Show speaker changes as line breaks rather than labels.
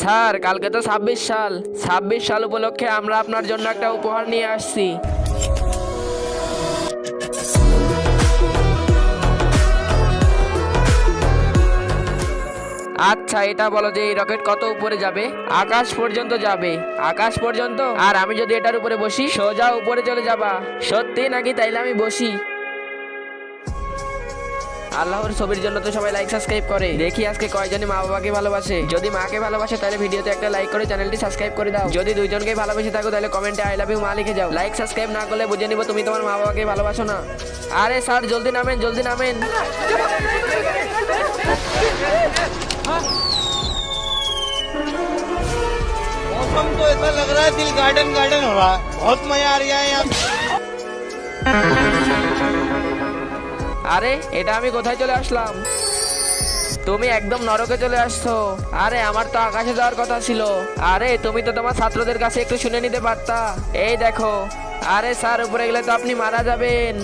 Sir কালকে তো 26 সাল। 26 সাল উপলক্ষে আমরা আপনার জন্য একটা উপহার নিয়ে আসছি। আচ্ছা এটা বলো যে এই রকেট কত উপরে যাবে? আকাশ পর্যন্ত যাবে। আকাশ পর্যন্ত? আর আমি যদি এটার উপরে বসি সোজা উপরে চলে যাবা। সত্যি নাকি? তাইলে আমি বসি। আল্লাহর ছবির জন্য তো সবাই লাইক সাবস্ক্রাইব করে। দেখি আজকে কয়জনে মা বাবাকে ভালোবাসে। যদি মাকে ভালোবাসে তাহলে ভিডিওতে একটা লাইক করে চ্যানেলটি সাবস্ক্রাইব করে দাও। যদি দুইজনকে ভালোবেসে থাকো তাহলে কমেন্টে আই লাভ ইউ মা লিখে যাও। লাইক সাবস্ক্রাইব না করলে বুঝে নিব তুমি তোমার মা বাবাকে ভালোবাসো না। আরে স্যার জলদি নামেন, জলদি নামেন।
मौसम तो ऐसा लग रहा है दिल गार्डन गार्डन हो रहा है। बहुत मजा आ रहा है यहाँ।
আরে এটা আমি কোথায় চলে আসলাম? তুমি একদম নরকে চলে আসছো। আরে আমার তো আকাশে যাওয়ার কথা ছিল। আরে তুমি তো তোমার ছাত্রদের কাছে একটু শুনে নিতে পারতা। এই দেখো। আরে স্যার উপরে গেলে তো আপনি মারা যাবেন।